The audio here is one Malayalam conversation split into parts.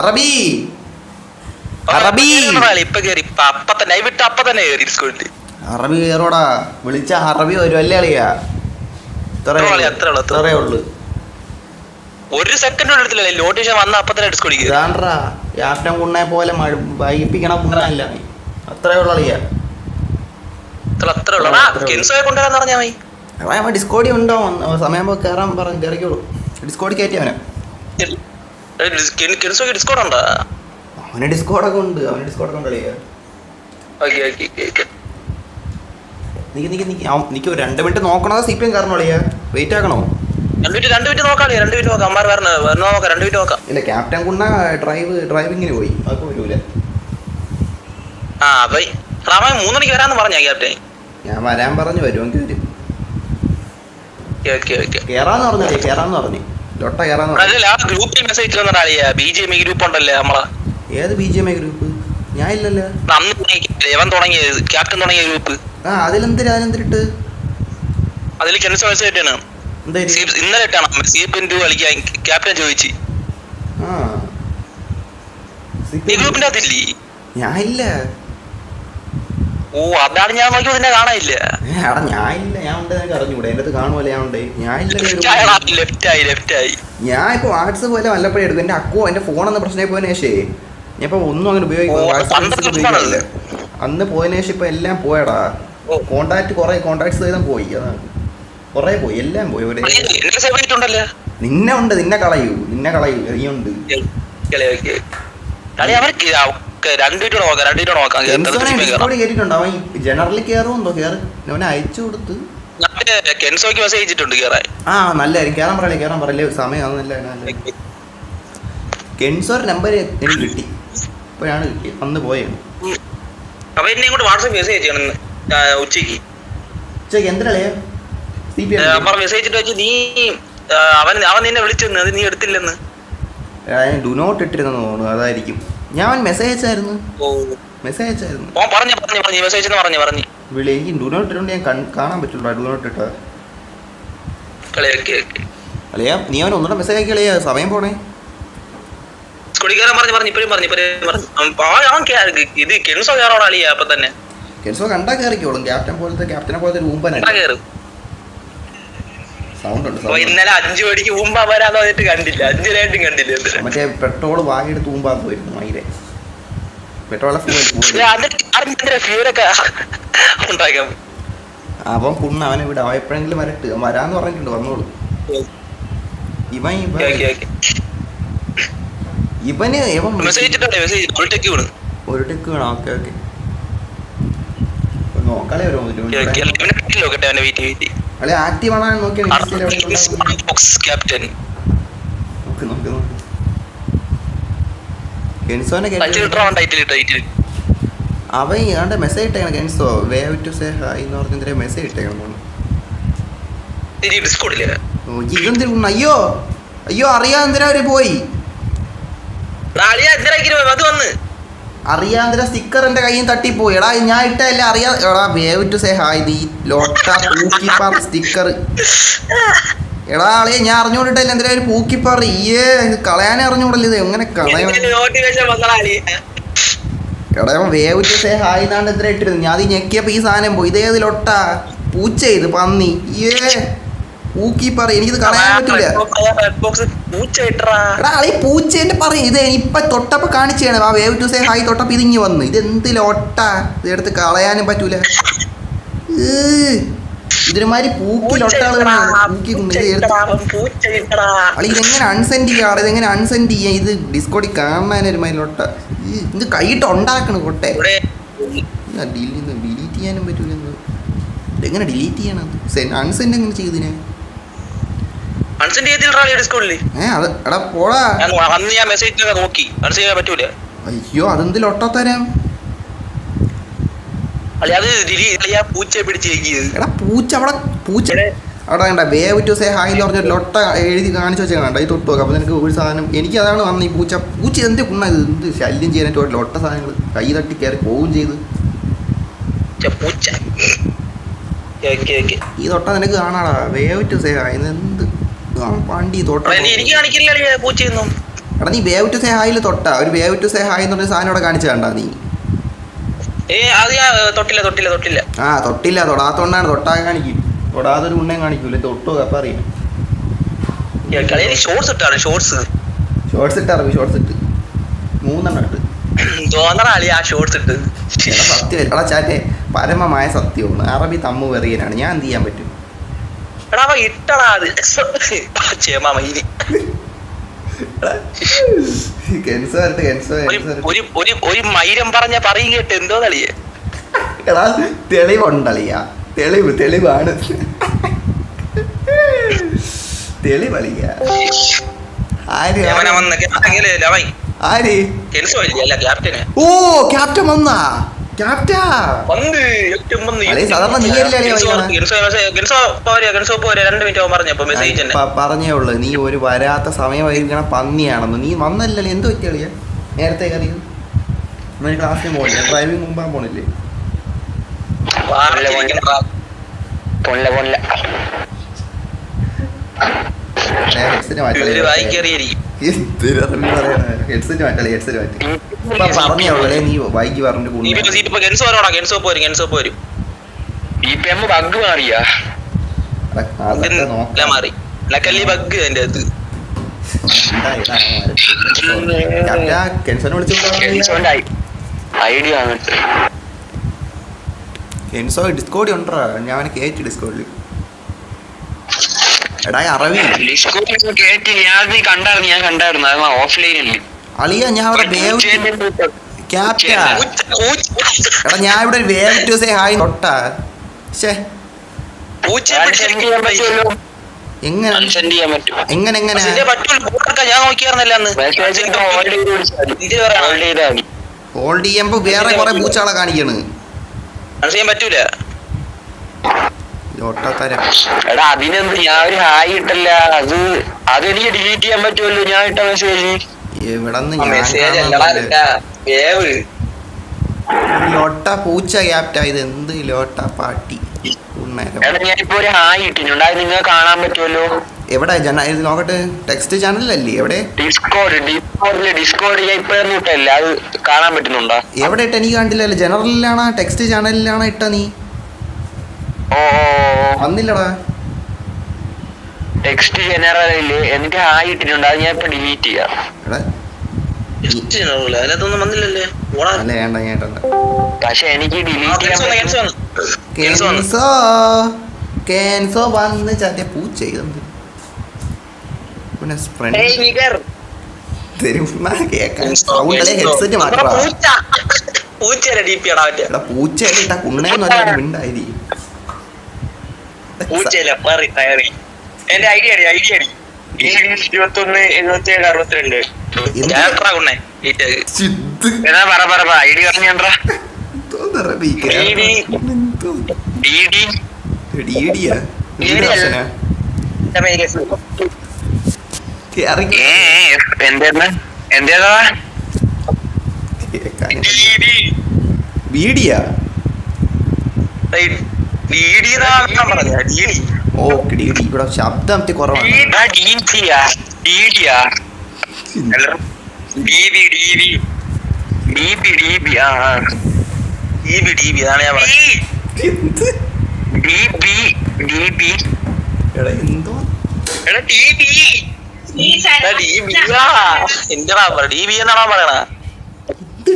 അറബി അറബി അറബി കയറോടാ വിളിച്ച അറബി വരുമല്ലേ അളിയാ ഇത്രേ ഉള്ളു. ഒരു സെക്കൻഡ് എടുത്തില്ല നോട്ടീഷൻ വന്ന അപ്പൊ തന്നെ ഡിസ്കോ ക്യാപ്റ്റൻ കുണ്ണെ പോലെ വൈകിപ്പിക്കണ കുണ്ണല്ല. അത്രേ ഉള്ളു അളിയാ. ഡിസ്കോഡി ഉണ്ടോ സമയം കയറാൻ പറഞ്ഞു കയറിക്കോളൂ. ഡിസ്കോഡി കയറ്റി അവനെ. അവന് ഡിസ്കോഡൊക്കെ ഉണ്ട്. അളിയാ നിക്ക് ഒരു 2 മിനിറ്റ് നോക്കണോ? സി പി എം കാരണം അളിയാ വെയിറ്റ് ആക്കണോ? 2 മിനിറ്റ് നോക്കാം. ഇല്ല ക്യാപ്റ്റൻ കുണ്ണ ഡ്രൈവിങ്ങിന് പോയി. അതൊക്കെ വരൂല. 3 മണിക്ക് വരാന്ന് പറഞ്ഞ ക്യാപ്റ്റൻ. ഞാൻ വരാൻ പറഞ്ഞു. വരുമെങ്കിൽ വരും. കേറാന്ന് പറഞ്ഞു ലൊട്ട കേറാന്ന് ഗ്രൂപ്പിൽ മെസ്സേജ് BGMI ഗ്രൂപ്പ് ഉണ്ടല്ലേ നമ്മളെ. ഏത് BGMI ഗ്രൂപ്പ്? ഞാൻ ഇല്ലല്ലോ. ക്യാപ്റ്റൻ തുടങ്ങിയ ഗ്രൂപ്പ്. അതിലെന്തിട്ട് അതിൽ ഇന്നലെ കളിക്കാൻ ക്യാപ്റ്റൻ ചോദിച്ചു. ഈ ഗ്രൂപ്പിന്റെ അതില്ലേ? ഞാൻ ഇല്ല. ഓ അതാണ് ഞാൻ നോക്കിയത്. നിന്നെ കാണാനില്ല. ഞാൻ ഉണ്ട്. എനിക്ക് അറിഞ്ഞൂടെ എന്റെ അടുത്ത് കാണുമല്ലോ. ഞാൻ ഉണ്ട്. ഞാൻ ഇപ്പൊ വാട്സപ്പ് പോലെ വല്ലപ്പോഴും എടുക്കും. എന്റെ എന്റെ ഫോണൊന്ന് പ്രശ്നമായി പോയതിനു ശേഷേ ഞാൻ ഇപ്പൊ ഒന്നും അങ്ങനെ ഉപയോഗിക്കില്ല. അന്ന് പോയതിനു ശേഷം ഇപ്പൊ എല്ലാം പോയടാ. കോണ്ടാക്ട്സ് ചെയ്താൽ പോയി. അതാണ് കൊറേ പോയി. എല്ലാം പോയി. നിന്നെ കളയൂ. നീ ഉണ്ട്. കേട്ടിട്ടുണ്ടോ? അവൻ ജനറലി കേറുമെന്തോ അവനെ അയച്ചു കൊടുത്ത് നല്ലായിരിക്കും. കേറാൻ പറയല്ലേ. സമയം കെൻസോർ നമ്പർ എനിക്ക് കിട്ടി. ഇപ്പോഴാണ് കിട്ടിയത്. അന്ന് പോയാണ് ഉച്ചക്ക് എന്തിനാ അവൻ നിന്നെ വിളിച്ചെന്ന്. അത് നീ എടുത്തില്ലെന്ന്. ഡു നോട്ട് ഇട്ടിരുന്നെന്ന് തോന്നുന്നു. അതായിരിക്കും. ഞാൻ മെസ്സേജ് അയച്ചായിരുന്നു. വിളി എനിക്ക് ഡു നോട്ട് ഇട്ടുകൊണ്ട് ഞാൻ കാണാൻ പറ്റുള്ളൂ. ഡു നോട്ട് ഇട്ടാ അളിയാ നീ അവൻ ഒന്നുകൂടെ മെസ്സേജ് ആക്കി കളിയാ. സമയം പോണേ. കെൻസോ കണ്ടാ കയറിക്കോളും. ക്യാപ്റ്റനെ പോലത്തെ രൂപനാണ്. സൗണ്ട് ഉണ്ട്. ഇന്നലെ 5 മണിക്ക് ഊമ്പാ വരാന്ന് പറഞ്ഞിട്ട് കണ്ടില്ല. 5 കണ്ടില്ല. മറ്റേ പെട്രോള് വാങ്ങിയിട്ട് തൂമ്പാൻ പോയിരുന്നു. മയിലെ പെട്രോൾ അവൻ കുണ്ണ അവനെ വിടാം. അവൻ എപ്പോഴെങ്കിലും വരട്ട്. വരാന്ന് പറഞ്ഞിട്ടുണ്ട്. വന്നോളൂ. ഇവന് ഒരു ടെക്ക് വേണം. ഓക്കെ നോക്കാളെ അല്ലെ ആക്റ്റീവ് ആണോ നോക്കിയാണ്. അവൻ ഏതാണ്ട് മെസ്സേജ് ഇട്ടേക്കണം. കെൻസോ വേവ് ടു സേ ഹായ് എന്ന് പറഞ്ഞ മെസ്സേജ് ഇട്ടേക്കണം. ഇതെന്തിനാ? അയ്യോ അറിയാൻ എന്തിനാ അവര് പോയി. അറിയാതിര സ്റ്റിക്കർ എന്റെ കയ്യിൽ തട്ടിപ്പോയി. എടാ ഞാൻ ഇട്ടല്ലേ. എടാ വേവ് ടു സേ ഹായ് നീ ലോട്ട പൂക്കിപ്പാർ സ്റ്റിക്കർ. എടാ ആളിയെ ഞാൻ അറിഞ്ഞോണ്ടിട്ടല്ലേ. എന്തിനാ ഒരു പൂക്കിപ്പാർ ഇത് കളയാനേ അറിഞ്ഞൂടല്ലേ. ഇത് എങ്ങനെ കളയാൻ? എടാ വേവ് ടു സേ ഹായ് എന്നാണ് എന്തിനാ ഇട്ടിരുന്നു. ഞാൻ അത് ഞെക്കിയപ്പോ ഈ സാധനം പോയി. ഇതേത് ലൊട്ട പൂച്ച ഇത് പന്നി പൂക്കിപ്പാർ. എനിക്കിത് കളയാൻ പറ്റില്ല. എടാ ആളി പൂച്ചേന്റെ പറയും. ഇത് ഇപ്പൊ തൊട്ടപ്പോ കാണിച്ചാണ്. ആ വേവ് ടു സേ ഹായ് തൊട്ടപ്പോ ഇതിങ്ങി വന്ന്. ഇത് എന്തിലൊട്ട ഇതെടുത്ത് കളയാനും പറ്റൂല. ഇതിനുമാതിരി ഇതെങ്ങനെ അൺസെൻഡ് ചെയ്യാറ്? ഇതെങ്ങനെ അൺസെൻഡ് ചെയ്യാം? ഇത് ഡിസ്കോഡി കാണാനൊരുമാതിരി ലൊട്ട. ഇത് കൈയിട്ട് ഉണ്ടാക്കണ കൊട്ടെ. ഡിലീറ്റ് ചെയ്യാനും പറ്റൂല. ഇതെങ്ങനെ ഡിലീറ്റ് ചെയ്യണം? അൺസെൻഡ് എങ്ങനെ ചെയ്തിനെ? അയ്യോ അതെന്തിൽ ഒട്ട തരാം. എടാ പൂച്ച അവിടെ അവിടെ കണ്ട വേവ് ടു സേ ഹായ് എന്ന് പറഞ്ഞ ലൊട്ട എഴുതി കാണിച്ചു വെച്ചാൽ കണ്ട. ഇത് തൊട്ട് നോക്കാം. അപ്പൊ നിനക്ക് ഒരു സാധനം എനിക്ക് അതാണ് വന്ന്. ഈ പൂച്ച എന്ത് കുണ്ണ എന്ത് ശല്യം ചെയ്യാനായിട്ട് ലൊട്ട സാധനങ്ങൾ കൈ തട്ടി കയറി പോവുകയും ചെയ്ത്. ഈ തൊട്ട നിനക്ക് കാണാടാ. വേവ് ടു സേ ഹായ് എന്ത് വണ്ടി തൊട്ട. എടാ നീ വേവ് ടു സേ ഹായിൽ തൊട്ടാ ഒരു വേവ് ടു സേ ഹായ് എന്ന് പറഞ്ഞ സാധനം ഇവിടെ കാണിച്ചു കണ്ടാ നീ? അത് ഞാൻ തൊട്ടില്ല. ആ തൊട്ടില്ല, തൊടാത്തോണ്ടാണ്. തൊട്ടാ കാണിക്കും, തൊടാതൊരു ഉണ്ണയും കാണിക്കൂല. തൊട്ടു അപ്പൊ അറിയാം. ഷോർട്സ് ഇട്ടാണ് ഷോർട്സ് ഇട്ട് 3 ഇട്ട് തോന്നണ ആ ഷോർട്സ് ഇട്ട്. സത്യം എടാ ചാറ്റെ, പരമമായ സത്യമാണ്. അറബി തമ്മു വെറിയനാണ്. ഞാൻ എന്ത് ചെയ്യാൻ പറ്റും? എടാ അവ ഇട്ടടാ അത് ചേമാമയില് ഒരു മൈരം പറഞ്ഞ പറയും കേട്ട് എന്തോ കളിയേ. എടാ തെളിവുണ്ടളിയാ, തെളിവാണ്. തെളിവളിയാ. ആര്? ഓ ക്യാപ്റ്റൻ വന്നാ? പറഞ്ഞേ ഉള്ളു നീ ഒരു വരാത്ത സമയമായിരിക്കണം പന്നിയാണെന്ന്. നീ വന്നല്ലേ? എന്ത് പറ്റിയ നേരത്തെ അറിയും? ക്ലാസ്സിന് പോണില്ലേ? ഡ്രൈവിംഗ് മുമ്പാൻ പോണില്ലേ? ഹെഡ്സെറ്റ് മാറ്റി പറഞ്ഞേ ഉള്ളേ. നീ വൈകി പറഞ്ഞിട്ട് ഡിസ്കോഡി ഉണ്ടോ? ഞാൻ കേറ്റി ഡിസ്കോഡിൽ. എടാ അറബി അളിയ, ഞാൻ ഇവിടെ എടാ ഞാൻ ഇവിടെ ഒരു വേവ് ടു സേ ഹായ് തൊട്ടാ. എങ്ങനെ ഹോൾഡ് ചെയ്യുമ്പോ വേറെ കുറെ പൂച്ചകളെ കാണിക്കണ്. പറ്റൂല. എടാ അതിനെന്ത് ഞാൻ ഒരു ഹായ് ഇട്ടല്ല, അതെനിക്ക് ഡിലീറ്റ് ചെയ്യാൻ പറ്റുമല്ലോ ഞാൻ ഇട്ട മെസ്സേജ്. ലോട്ട പൂച്ച ക്യാപ്റ്റാ. ഇത് എന്ത് ലോട്ട പാട്ടി? ഞാനിപ്പോ ഒരു ഹായ് ഇട്ടിട്ടുണ്ട്, അത് നിങ്ങൾക്ക് കാണാൻ പറ്റുമല്ലോ. എവിടെ? ഇത് നോക്കട്ടെ. ടെക്സ്റ്റ് ചാനലല്ലേ? എവിടെ? ഡിസ്കോഡ് ഞാൻ ഇപ്പഴൊന്നും ഇട്ടല്ല, അത് കാണാൻ പറ്റുന്നുണ്ടോ? എവിടെ ഇട്ട? എനിക്ക് കണ്ടില്ലല്ലോ. ജനറലിലാണോ ടെക്സ്റ്റ് ചാനലിലാണോ ഇട്ട നീ? വന്നില്ലടാ. ടെക്സ്റ്റ് ജനറലില് എന്നിട്ട് ഹായ് ഇട്ടിട്ടുണ്ട്, അത് ഞാൻ ഇപ്പൊ ഡിലീറ്റ് ചെയ്യാം. പക്ഷെ എനിക്ക് ഡിലീറ്റ് ചെയ്യാൻ വന്ന് ചാറ്റിയ പൂച്ച ഹെഡ്സെറ്റ് മാറ്റാ. പൂച്ച ഇട്ടാ കുണ്ണേന്ന് മിണ്ടായി. എന്റെ ഐഡിയ 21 77 62 ഐഡി പറഞ്ഞാ എന്തേതാ വീഡിയ. ഇവിടെ ശബ്ദം കുറവാണ്. എന്തോ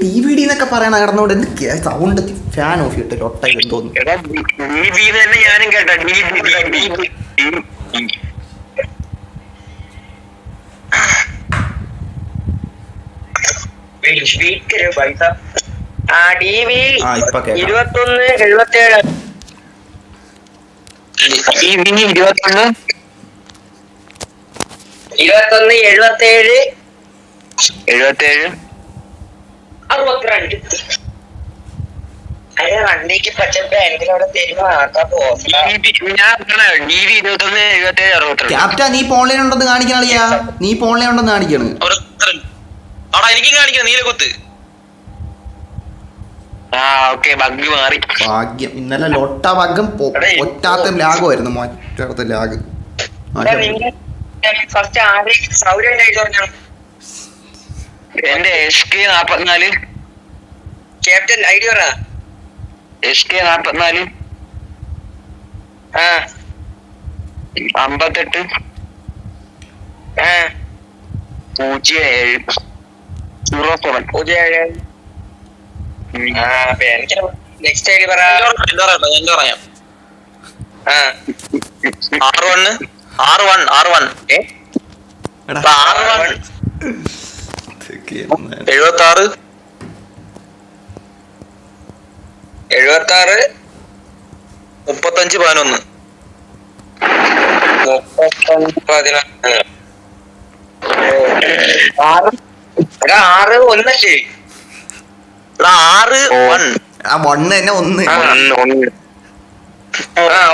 DVD എന്നൊക്കെ പറയണ കിടന്നോണ്ട് എന്ത് സൗണ്ട് ഫാൻ ഓഫ് ചെയ്തിട്ട് ലൊട്ടായി തോന്നുന്നു. ഞാനും കേട്ടോ പൈസ 21 77 വണ്ടിക്ക് പച്ചപ്പ എനിക്കവിടെ തരുമ്പോ ക്യാപ്റ്റൻ നീ ഓൺലൈൻ ഉണ്ടെന്ന് കാണിക്കണിയാ. നീ ഓൺലൈൻ ഉണ്ടെന്ന് കാണിക്കണ്. എനിക്ക് കാണിക്കണം നീലക്കുത്ത്. ഭാഗ്യം. ഇന്നലെ ലൊട്ട ഭാഗ്യം ഒറ്റാത്ത ലാഗുമായിരുന്നു. മറ്റടുത്ത ലാഗ് എന്റെ SK44 ക്യാപ്റ്റൻ ഐഡി പറ. SK44 58 07 എനിക്ക് നെക്സ്റ്റ് ഐഡി പറ. എന്റെ പറയാം. R1 എടാ 76 35 11 6 ഒന്നല്ലേ? 6 1 ആ മണ്ണ് തന്നെ ഒന്ന്.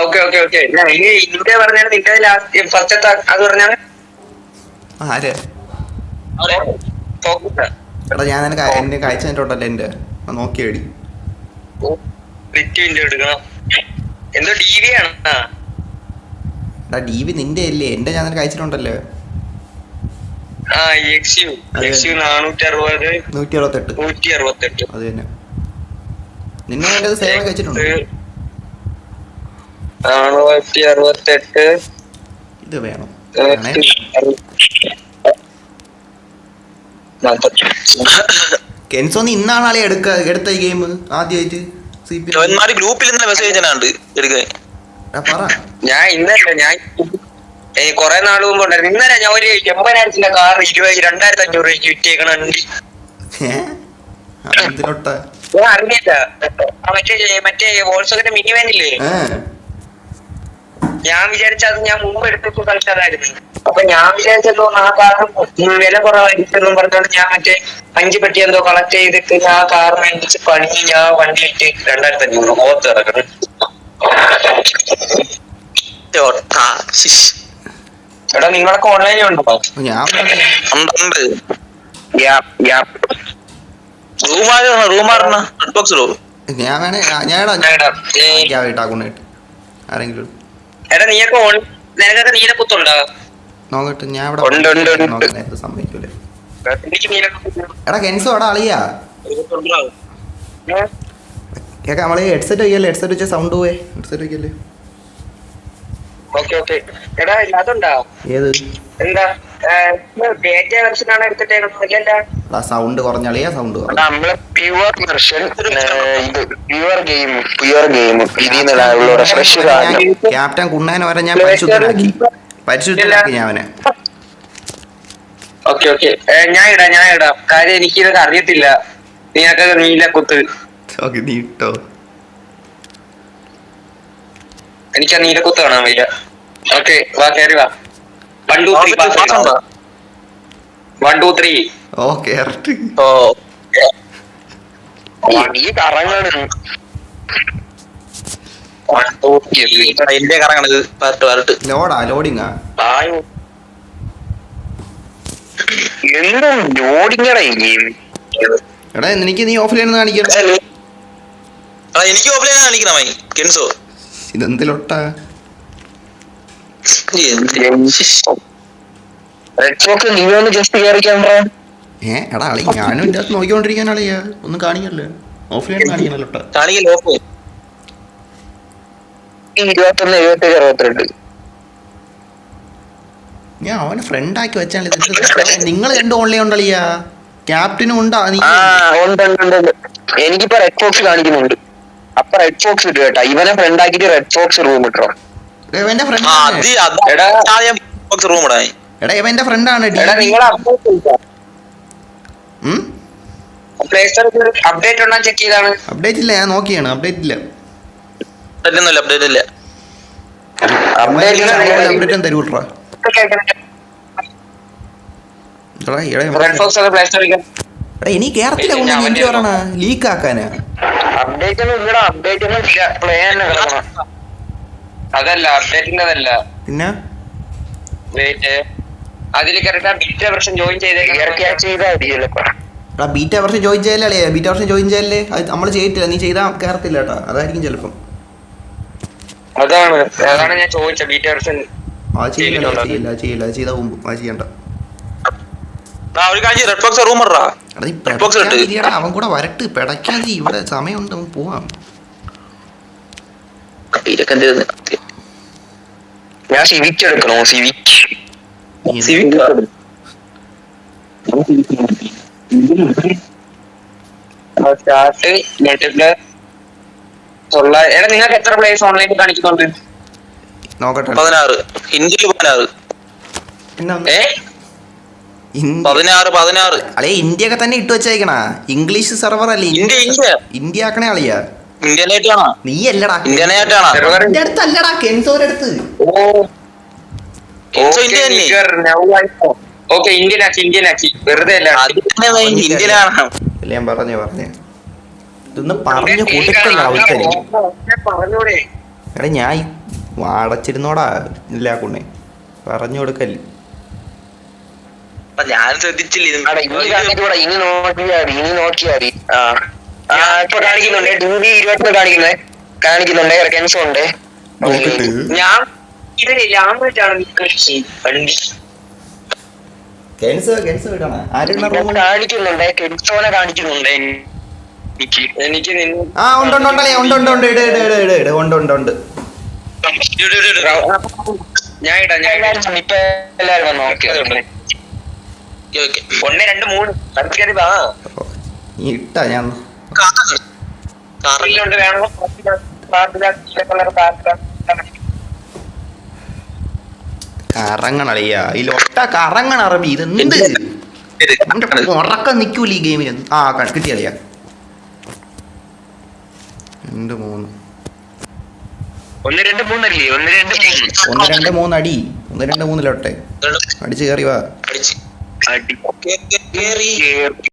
ഓക്കെ നിന്റെ പറഞ്ഞാണ് നിന്റെ ലാസ്റ്റ് ഫസ്റ്റത്തെ അത് പറഞ്ഞാണ്. ആര്? എടാ ഞാൻ നിനക്ക് എന്നെ അയച്ചു തന്നിട്ടുണ്ടല്ലോ എന്റെ നോക്കിയടി. എടുക്കണം. എന്തോ DV ആണ്. എടാ DV നിന്റെ അല്ലേ? എന്റെ ഞാൻ നിനക്ക് അയച്ചിട്ടുണ്ടല്ലോ. XU 460 168 അത് തന്നെ. നിന്നെ വേണ്ടത് സേവ കഴിച്ചിട്ടുണ്ട്. 468 ഇത് വേണം. കെൻസോന്ന് ഇന്നാണ് ആളെ എടുത്ത ഈ ഗെയിം ആദ്യമായിട്ട്. ഗ്രൂപ്പിൽ മെസ്സേജ് എടുക്കാൻ പറ. ഞാൻ ഇന്നല്ല, ഞാൻ കൊറേ നാൾ മുമ്പ് ഉണ്ടായിരുന്നു. ഇന്നലെ ഞാൻ ഒരു 80,000 കാർ 22,500 രൂപയ്ക്ക് വിറ്റേക്കണുണ്ട്. ഞാൻ അറിഞ്ഞില്ല. മറ്റേ വോൾസോക്കിന്റെ മിനി വാനില്ലേ, ഞാൻ വിചാരിച്ചത് ഞാൻ മുമ്പ് എടുത്തിട്ട് കളിച്ചതായിരുന്നു. അപ്പൊ ഞാൻ വിചാരിച്ചല്ലോ ആ കാറും വില കുറവായിരിക്കും പറഞ്ഞോണ്ട് ഞാൻ മറ്റേ 5 പെട്ടി എന്തോ കളക്ട് ചെയ്തിട്ട് ആ കാർ മേടിച്ച് പണി ഞാൻ വണ്ടി വിറ്റ് 2,500 ഓർത്ത് കിടക്കണം. എടാ നിങ്ങളൊക്കെ ഓൺലൈനിൽ ഉണ്ടോ? ഞാൻ ആരെങ്കിലും എടാ നീയൊക്കെ നിനക്കൊക്കെ നീലക്കുത്തുണ്ടോ? നോക്കട്ടെ. ഞാൻ ഇവിടെ സമ്മതിക്കൂലേ. എടാ കെൻസോ എടാ അളിയാ കേക്കാം. നമ്മള് ഹെഡ്സെറ്റ് വയ്ക്കല്ലേ? ഹെഡ്സെറ്റ് വെച്ച സൗണ്ട് പോയേ. ഹെഡ്സെറ്റ് വയ്ക്കല്ലേ? എടാ അതുണ്ടോ? ഏത്? എന്താ ഡേറ്റ വെർഷൻ ആണ് എടുത്തിട്ടേക്കണ? സൗണ്ട് കുറഞ്ഞളിയാ. സൗണ്ട് നമ്മള് പ്യുവർ വെർഷൻ, ഇത് പ്യുവർ ഗെയിം ഫ്രഷ്. ക്യാപ്റ്റൻ കുണ്ണാനെ വരെ ഞാൻ പരിശുദ്ധനാക്കി ഞാൻ അവനെ. ഓക്കെ ഞാൻ ഇടാം. കാര്യം എനിക്ക് ഇതൊക്കെ അറിയത്തില്ല. നീയൊക്കെ നീലക്കുത്ത്. നീ ഇട്ടോ. എനിക്ക് ആ നീലക്കുത്ത് കാണാൻ വയ്യ. ഓക്കെ വാ കയറി വാ. 1 2 3 ഓക്കെ ലോഡാ ലോഡിങ്ങാ. എന്താ ലോഡിങ്ങടാ ഈ ഗെയിം? എടാ എനിക്ക് നീ ഓഫ്ലൈൻ കാണിക്കണം. എനിക്ക് ഓഫ്ലൈൻ കാണിക്കണം കെൻസോ. ഇതെന്തിലൊട്ടാ? എടാ അളി ഞാനും ഇതിന്റെ അകത്ത് നോക്കിക്കൊണ്ടിരിക്കാൻ അളിയാ. ഒന്നും കാണിക്കല്ലേ? ഓഫ്ലൈൻ കാണിക്കണല്ലോട്ടാ. 21 77 62. ഞാൻ അവനെ ഫ്രണ്ട് ആക്കി വെച്ചാൽ നിങ്ങൾ രണ്ടും ഓൺലൈൻ ഉണ്ടളിയാ. ക്യാപ്റ്റനും ഉണ്ടാ? എനിക്കിപ്പോ റെഡ് ഫോക്സ് കാണിക്കുന്നുണ്ട്. അപ്പൊ റെഡ് ഫോക്സ് ഇട്ടു കേട്ടാ. ഇവനെ ഫ്രണ്ട് ആക്കിട്ട് റെഡ് ഫോക്സ് റൂം ഇട്ടോ. ഇവന്റെ ഫ്രണ്ട് റൂം ഇടാ. എടാ ഇവന്റെ ഫ്രണ്ടാണ്. അപ്ഡേറ്റ് ഉണ്ടോ ചെക്ക് ചെയ്താണ്? അപ്ഡേറ്റ് ഇല്ല. ഞാൻ നോക്കിയാണ്. അപ്ഡേറ്റ് ഇല്ല. അപ്ഡേറ്റ് തരൂട്ടാ. ഇനി കേറത്തില്ല. പറയണ ലീക്ക് ആക്കാനാ. അതല്ല അപ്ഡേറ്റിന്റെതല്ല. പിന്നെ അതില് correct beta version join beta version join ചെയ്യല്ലേ? ബീറ്റ വെർഷൻ ജോയിൻ ചെയ്യല്ലേ? അത് നമ്മൾ ചെയ്തിട്ടില്ല. നീ ചെയ്താ കേറത്തില്ല കേട്ടാ. അതായിരിക്കും ചിലപ്പം. അതാണ് ഞാൻ ചോദിച്ച ബീറ്റ വെർഷൻ ചെയ്യില്ല. ചെയ്ത മുമ്പ് അത് ചെയ്യണ്ട. ഒരു കാര്യം റെഡ് ബോക്സ് റൂം ഇടാ. എടാ നീ പെടക്കാതിരിയടാ, അവൻ കൂടെ വരട്ട്, പെടക്കാതി, ഇവിടെ സമയമുണ്ട്, അവൻ പോവാം. ഇതൊക്കെ എന്തിരുന്ന് ഞാൻ സിവിക്ക് എടുക്കണോ? സിവിക്ക് സ്റ്റാർട്ട് മൾട്ടിപ്ലെയർ എടാ നിങ്ങൾക്ക് എത്ര പ്ലേയേഴ്സ് ഓൺലൈനിൽ കാണിക്കുന്നുണ്ട്? നോക്കട്ടെ 16 ഇന്ത്യയിൽ 16. എന്നാ ഏ ഇന്ത്യ 16 അളിയ ഇന്ത്യ ഒക്കെ തന്നെ ഇട്ട് വെച്ചേക്കണ, ഇംഗ്ലീഷ് സെർവർ അല്ലേ ഇന്ത്യ ആക്കണേ അളിയ. ഇന്ത്യനായിട്ടാണോ? നീ അല്ലടാ, ഇന്ത്യനായിട്ടാണോ? എന്റെ അടുത്തല്ലടാ, കെൻസോന്റെ അടുത്ത്. ഓക്കെ ഇന്ത്യൻ ആക്കി വെറുതെ അല്ല. ഇന്ത്യയിലാണ്. അല്ലേ ഞാൻ പറഞ്ഞേ ഇതൊന്ന് പറഞ്ഞു കൊടുക്കല്ല അവസ്ഥ. പറഞ്ഞൂടെ എടാ ഞാൻ അടച്ചിരുന്നോടാ ഇല്ല കുണ്ണെ, പറഞ്ഞു കൊടുക്കല്ലേ. ഞാൻ ശ്രദ്ധിച്ചില്ല. ഇനി നോക്കിയാടി. ഇപ്പൊ കാണിക്കുന്നുണ്ട്, ഡ്യൂബി 20 കാണിക്കുന്നുണ്ട്. കെൻസോ ഉണ്ട്. ഞാൻ ഇതിന് ലാംഗ്വേജാണ് വണ്ടി കാണിക്കുന്നുണ്ട്, കെൻസോനെ കാണിക്കുന്നുണ്ട്. എനിക്ക് ആ ഉണ്ട് ഞാൻ ഇടാം ഇപ്പൊ എല്ലാരും വന്നു. ഓക്കെ 1 2 3 അടുത്ത് വാ ഇട്ടാ ഞാൻ വേണോ കറങ്ങണളിയ ഇതിലൊട്ട കറങ്ങണ അറബി, ഇതെന്ത് ഉറക്കം നിക്കൂല ഈ ഗെയിമിന്. ആ കിട്ടിയളിയ 2 3 1 2 3 അല്ലേ? 1 2 3 1 2 3 അടി, 1 2 3 ലോട്ടെ അടിച്ച് കയറി വാ. അടി